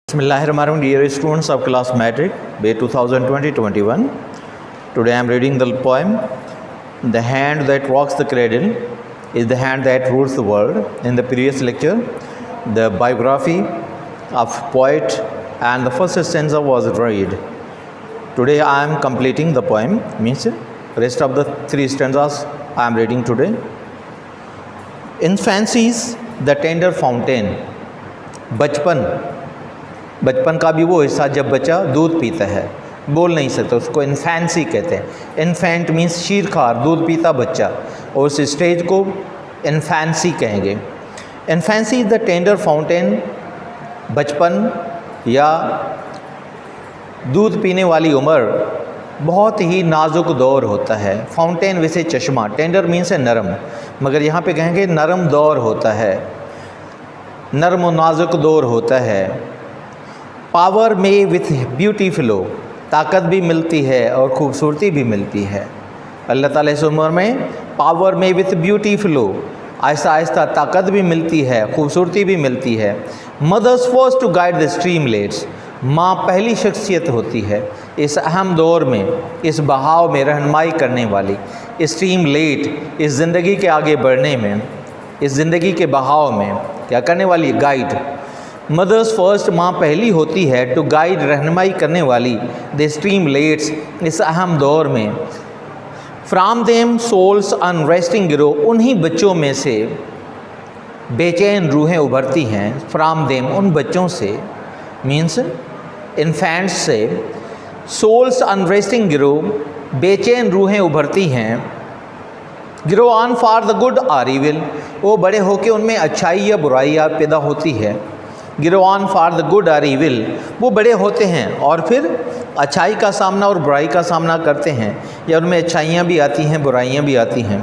Bismillahirrahmanirrahim, dear students of class Matric, Bay 2020-21. Today I am reading the poem, The Hand That Rocks the Cradle is the Hand That Rules the World. In the previous lecture, the biography of poet and the first stanza was read. Today I am completing the poem, means rest of the three stanzas I am reading today. Infancy's the tender fountain. बचपन का भी वो हिस्सा जब बच्चा दूध पीता है, बोल नहीं सकता, उसको इन्फेंसी कहते हैं। इन्फेंट मीन्स शीरखार, दूध पीता बच्चा, और उस स्टेज को इन्फेंसी कहेंगे। Infancy is the tender fountain. बचपन या दूध पीने वाली उम्र बहुत ही नाजुक दौर होता है। फाउंटेन वैसे चश्मा, टेंडर मीन्स है नरम, मगर यहाँ पे कहेंगे नरम दौर होता है, नरम और नाजुक दौर होता है। पावर में विथ ब्यूटी फ्लो, ताकत भी मिलती है और खूबसूरती भी मिलती है। अल्लाह ताला इस उम्र में पावर में with beauty flow, Aahista Aahista ताकत भी मिलती है, खूबसूरती भी मिलती है। Mother's first to guide the streamlets, माँ पहली शख्सियत होती है इस अहम दौर में, इस बहाव में रहनुमाई करने वाली। स्ट्रीमलेट इस ज़िंदगी के आगे बढ़ने में, इस ज़िंदगी के बहाव में क्या करने वाली, गाइड। मदर्स फर्स्ट, माँ पहली होती है, टू गाइड रहनुमाई करने वाली, द स्ट्रीमलेट्स इस अहम दौर में। From them souls unresting grow, उन्हीं बच्चों में से बेचैन रूहें उभरती हैं। फ्राम देम, उन बच्चों से, मीन्स इन्फेंट्स से। सोल्स अनरेस्टिंग ग्रो, बेचैन रूहें उभरती हैं। Grow on for the good or evil, वो बड़े होकर उनमें अच्छाई या बुराई पैदा होती है। Grow on for the good or evil, वो बड़े होते हैं और फिर अच्छाई का सामना और बुराई का सामना करते हैं, या उनमें अच्छाइयाँ भी आती हैं, बुराइयाँ भी आती हैं।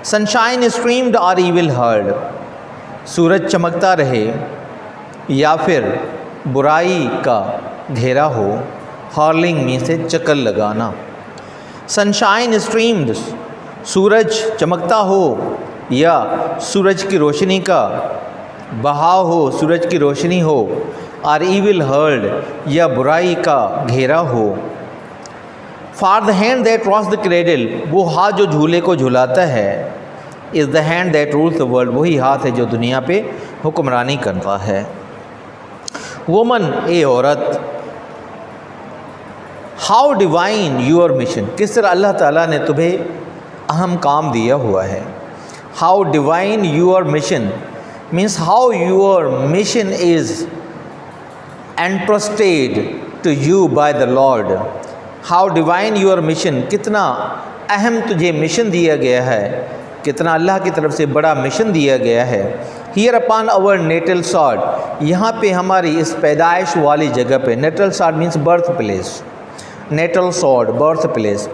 Sunshine streamed or evil hurled, सूरज चमकता रहे या फिर बुराई का घेरा हो। हर्लिंग में से चक्कर लगाना। सनशाइन स्ट्रीम्ड, सूरज चमकता हो या सूरज की रोशनी का बहाव हो, सूरज की रोशनी हो। आर इविल हर्ड, या बुराई का घेरा हो। For the hand that rocks the cradle, वो हाथ जो झूले को झुलाता है। Is the hand that rules the world, वही हाथ है जो दुनिया पे हुक्मरानी करता है। वुमन, ए औरत। हाउ डिवाइन यूर मिशन, किस तरह अल्लाह ताला ने तुम्हें अहम काम दिया हुआ है। How divine your mission means how your mission is entrusted to you by the Lord. How divine your mission, कितना अहम तुझे मिशन दिया गया है, कितना अल्लाह की तरफ से बड़ा मिशन दिया गया है। Here upon our natal sod, यहाँ पे हमारी इस पैदाइश वाली जगह पे, natal sod means birth place, natal sod birth place।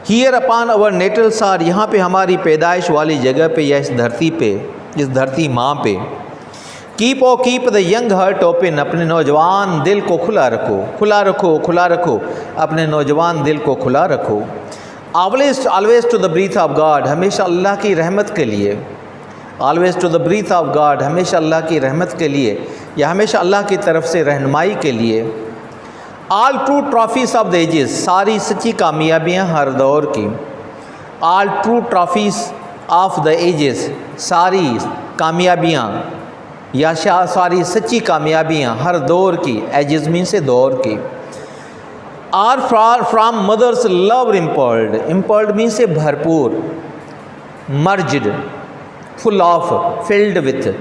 Here upon our natal sod, यहाँ पे हमारी पैदाइश वाली जगह पे या इस धरती पे, इस धरती माँ पे। Keep the young heart open, अपने नौजवान दिल को खुला रखो, खुला रखो, खुला रखो, अपने नौजवान दिल को खुला रखो। Always to the breath of God, हमेशा अल्लाह की रहमत के लिए। Always to the breath of God, हमेशा अल्लाह की रहमत के लिए या हमेशा अल्लाह की तरफ से रहनुमाई के लिए। All true trophies of the ages, सारी सच्ची कामयाबियाँ हर दौर की। All true trophies of the ages, सारी कामयाबियाँ या सारी सच्ची कामयाबियाँ हर दौर की। एजेस मीन से दौर की। Are from mother's love impearled, impearled mean से भरपूर, merged, full of, filled with.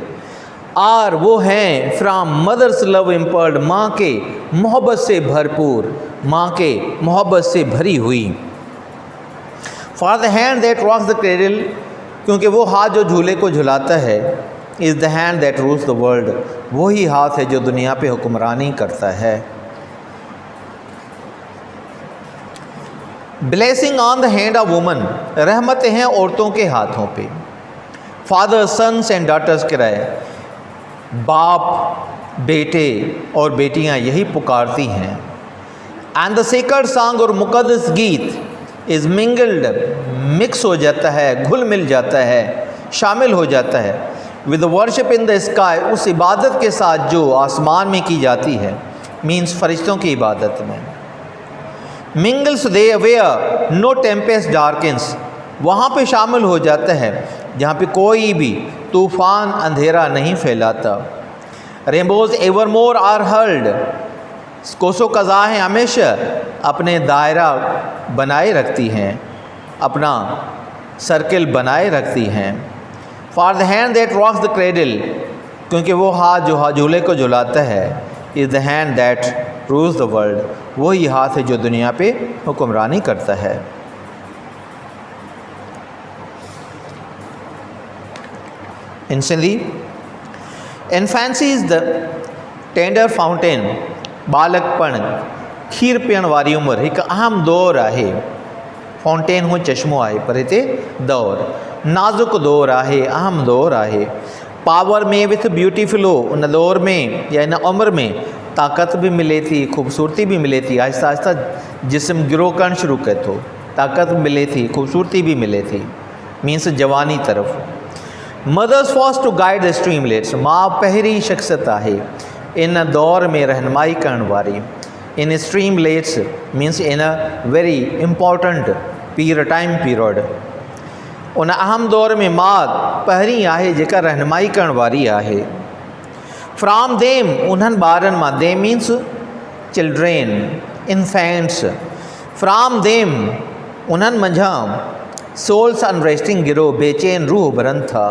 Are वो हैं फ्राम मदर्स लव इम्पर्ल्ड, माँ के मोहब्बत से भरपूर, माँ के मोहब्बत से भरी हुई। For the hand that rocks the cradle, क्योंकि वो हाथ जो झूले को झुलाता है। Is the hand that rules the world, वही हाथ है जो दुनिया पे हुक्मरानी करता है। Blessing on the hand of woman, रहमतें हैं औरतों के हाथों पे। फादर सन्स एंड डॉटर्स कराए, बाप बेटे और बेटियां यही पुकारती हैं। एंड द सेक्रेड सॉन्ग, और मुकद्दस गीत इज़ मिंगल्ड, मिक्स हो जाता है, घुल मिल जाता है, शामिल हो जाता है। With worship in the sky, उस इबादत के साथ जो आसमान में की जाती है। मीन्स फरिश्तों की इबादत में। Mingles they where no tempest darkens, वहाँ पे शामिल हो जाता है जहाँ पे कोई भी तूफ़ान अंधेरा नहीं फैलाता। Rainbows ever more are hurled, कोसो कज़ाएँ हमेशा अपने दायरा बनाए रखती हैं, अपना सर्किल बनाए रखती हैं। For the hand that rocks the cradle, क्योंकि वो हाथ जो झूले को झुलाता है, is the hand that rules the world, वही हाथ है जो दुनिया पे हुक्मरानी करता है। Instantly infancy is the tender fountain, बालकपण खीर पीअण वारी उमिरि हिकु अहम दौर आहे। फाउंटेन हो चश्मो आहे पर हिते दौर, नाज़ुक दौर आहे, अहम दौर आहे। पावर में विथ ब्यूटी फ्लो, उन दौर में या इन उम्र में ताक़त भी मिले थी, ख़ूबसूरती भी मिले थी। आहिस्ता आहिस्ता जिस्म गिरो करणु शुरू करे थो, ताक़त मिले थी, ख़ूबसूरती भी मिले थी, मीन्स जवानी तरफ़। Mother's first to guide the streamlets, माँ पहिरीं शख्सियत आहे इन दौर में रहनुमाई करण वारी। In streamlets means in a very important time period, उन अहम दौर में माँ पहिरीं आहे जेका रहनुमाई करण वारी आहे। फ्राम देम, उन्हनि ॿारनि मां, them means children, infants. From them, उन्हनि मंझां सोल्स अनरेस्टिंग गिरो, बेचैन रूह भरनि था।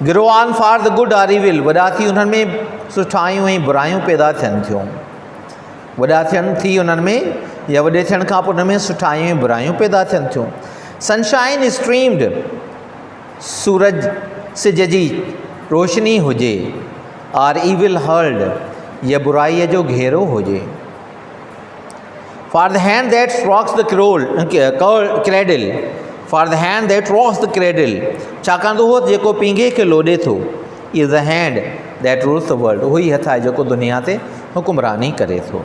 Grow on for the good or evil, वॾा थी उन्हनि में सुठायूं ऐं बुरायूं पैदा थियनि थियूं। वॾा थियनि थी उन्हनि में, या वॾे थियण खां पोइ उन में सुठायूं ऐं बुरायूं पैदा थियनि थियूं। सनशाइन स्ट्रीम्ड, सूरज सिज जी रोशनी हुजे। आर इविल हर्ल्ड, या बुराईअ जो घेरो हुजे। For the hand that rocks the cradle, for the hand that rocks the cradle, छाकाणि त उहो जेको पींघे खे लोॾे थो, is the hand that rules the world, उहो ई हथ आहे जेको दुनिया ते हुक्मरानी करे थो।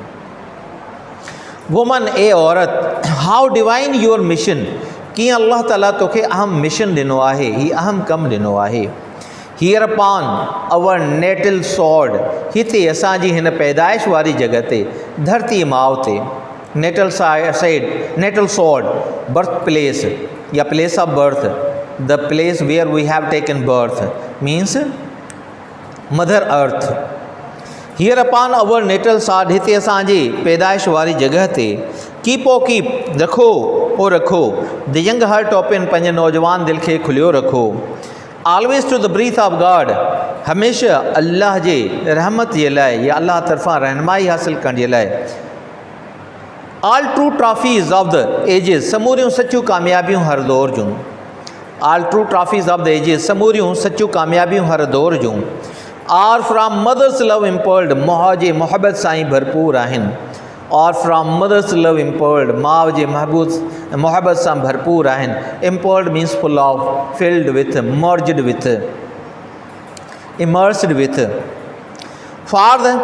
वुमन, ए औरत, हाउ डिवाइन योर मिशन, कीअं अल्लाह ताला तोखे अहम मिशन ॾिनो आहे, ही अहम कमु ॾिनो आहे। Here upon our natal sod, हिते असांजी हिन पैदाइश वारी जॻह ते, धरती माउ ते। Natal side, natal sod, birth place या place of birth, the place where we have taken birth means mother earth. Here upon our natal sod, हिते असांजी पैदाइश वारी जॻह ते। कीप ओ कीप, रखो ओ रखो। द यंग हार्ट ओपन, पंहिंजे नौजवान दिलि खे खुलियो रखो। Always to the breath of God, हमेशा अल्लाह जे रहमत जे लाइ या अल्लाह तरफ़ां रहनुमाई हासिल करण जे लाइ। All true trophies of the ages, समूरियूं सचियूं कामयाबियूं हर दौर जूं। All true trophies of the ages, समूरियूं सचियूं कामयाबियूं हर दौर जूं। Are from mother's love impearled, माउ जे मोहबत सां ई भरपूर आहिनि। और फ्राम मदर्स लव इम्पर्ल्ड, माउ जे मोहबत सां भरपूर आहिनि। Impearled means full of, filled with, merged with, immersed with. For the,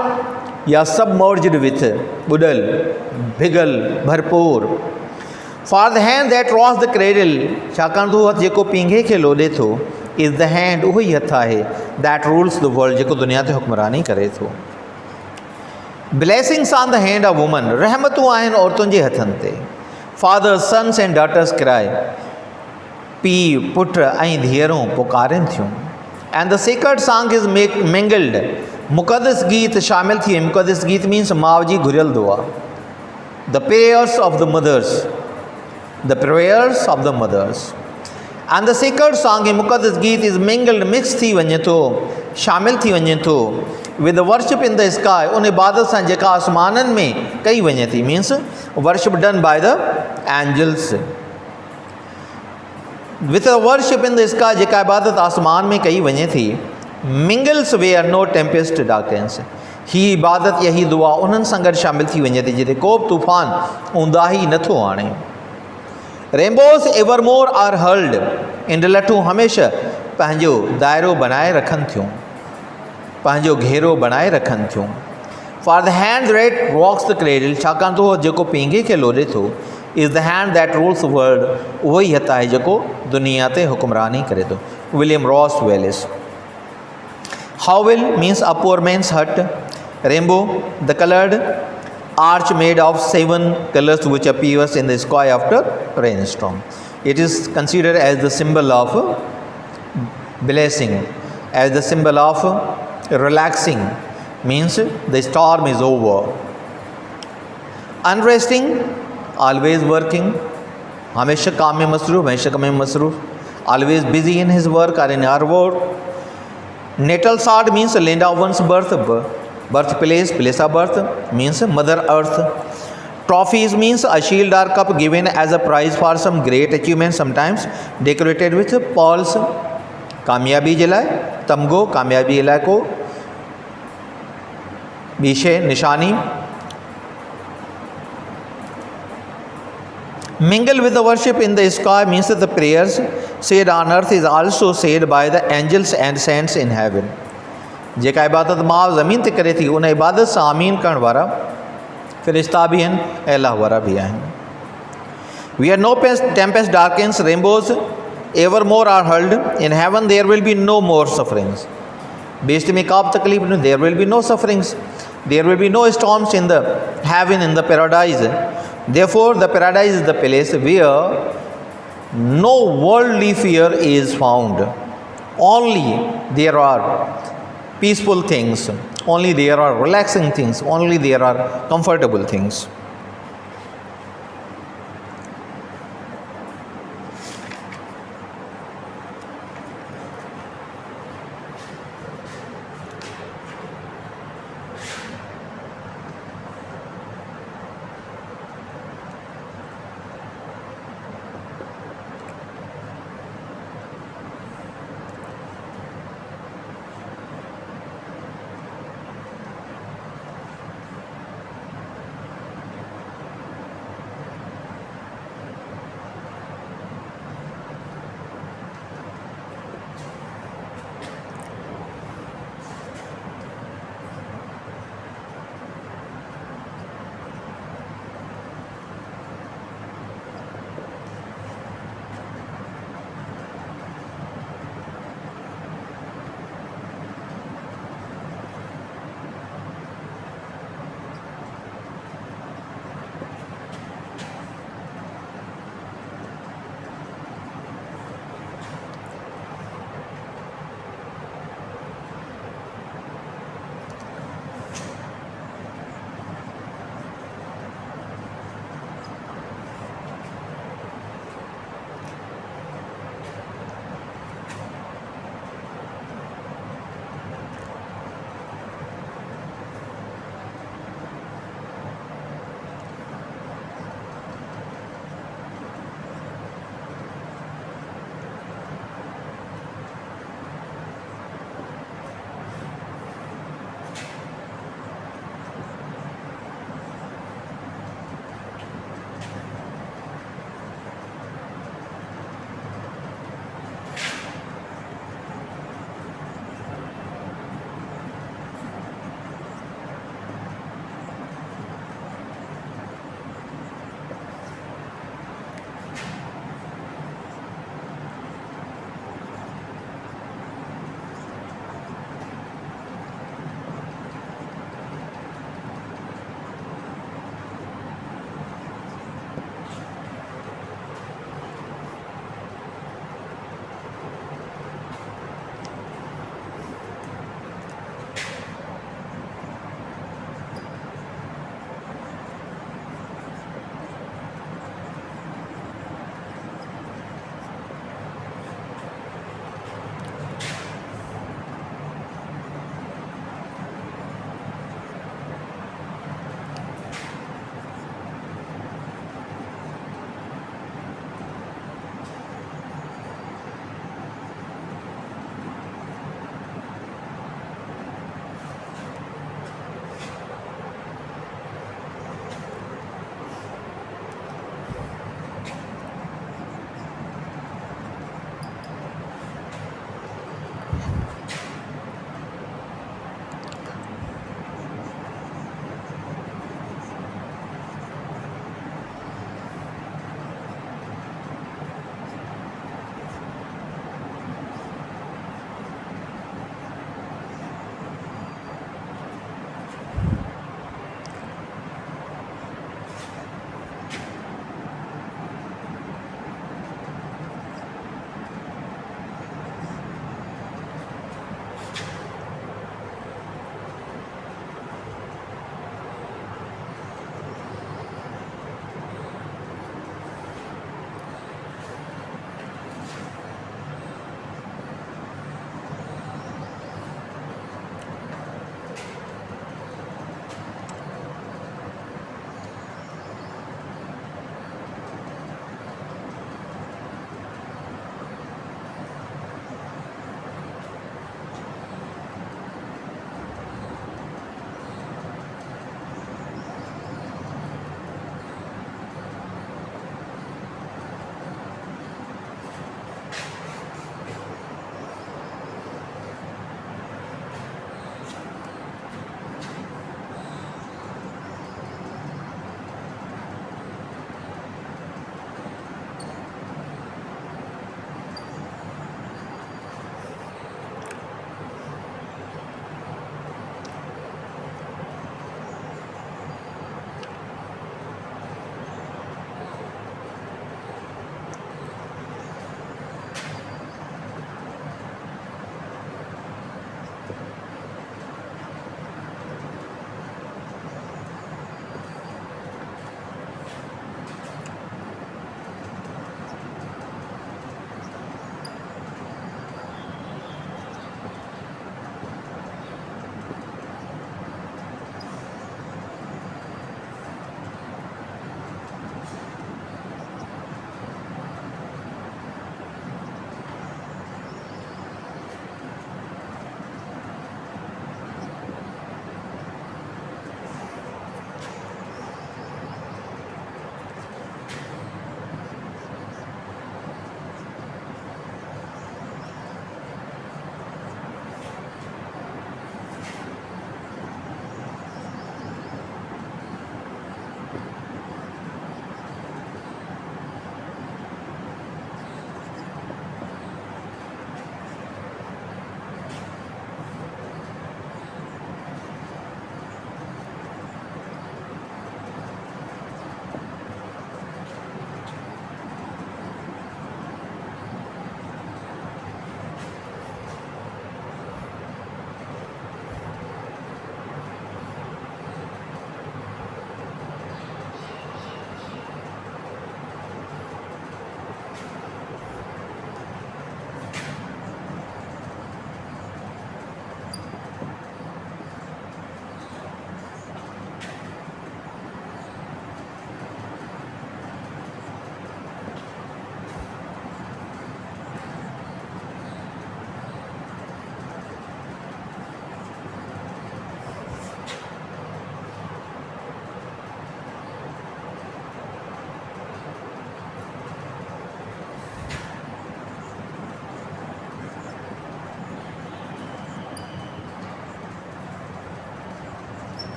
या सबमर्ज्ड विथ, बुॾल, भिगल, भरपूर। For the hand that rocks the cradle, छाकाणि त उहो हथु जेको पींघे खे लोॾे थो, इज़ द हैंड, उहो ई हथु आहे, दैट रूल्स द वर्ल्ड, जेको दुनिया ते हुक्मरानी करे थो। Blessings on the hand of woman, रहमतूं आहिनि औरतुनि जे हथनि ते। Fathers, sons and daughters cry, पीउ, पुट ऐं धीअरूं पुकारनि थियूं। And the secret song is mingled, मुक़दस गीत शामिल थी। मुक़दस गीत मीन्स माउ जी घुरियल दुआ। The prayers of the mothers, the prayers of the mothers. And the secret song, मुक़दस गीत इज़ मिंगल्ड, मिक्स थी वञे थो, शामिल थी वञे थो। With worship in the sky, उन इबादत सां जेका आसमाननि में कई वञे थी, means worship done by the angels. With worship in the sky, जेका इबादत आसमान में कई वञे थी। Mingles where no tempest darkens, ही इबादत या ही दुआ उन्हनि सां गॾु शामिल थी वञे थी जिते को बि तूफ़ान ऊंदाही नथो आणे। रेनबोस एवरमोर आर हर्ल्ड, इंड लठूं हमेशा पंहिंजो दायरो बनाए रखनि थियूं, पंहिंजो घेरो बनाए रखनि थियूं। For the hand that rocks the cradle, छाकाणि त उहो जेको पींघे खे लोॾे थो, is the hand that rules the world, उहो ई हथु आहे जेको दुनिया ते हुक्मरानी करे थो। William Ross Wallace. Hovel means a poor man's hut, Rainbow, the colored arch made of 7 colors which appears in the sky after rainstorm. It is considered as the symbol of blessing, as the symbol of relaxing, means the storm is over. Unresting, always working, हमेशा काम में मसरूफ़, हमेशा काम में मसरूफ़, always busy in his work or in her work. Natal sod means land of one's birth, birthplace, place of birth, means mother earth. Trophies means a shield or cup given as a prize for some great achievement, sometimes decorated with pearls. कामयाबी जलाए, तमगो, कामयाबी जलाए को विषय निशानी. Mingle with the worship in the sky means that the prayers said on earth is also said by the angels and saints in heaven. जेका इबादत मां ज़मीन ते करे थी उन इबादत सां आमीन करण वारा फ़रिश्ता भी आहिनि ऐं अल्लाह वारा भी आहिनि. Where no tempest darkens, rainbows evermore are hurled. In heaven there will be no more sufferings. बेइज्जती में का भी तकलीफ नहीं. There will be no sufferings. There will be no storms in the heaven, in the paradise. Therefore, the paradise is the place where no worldly fear is found. Only there are peaceful things, only there are relaxing things, only there are comfortable things.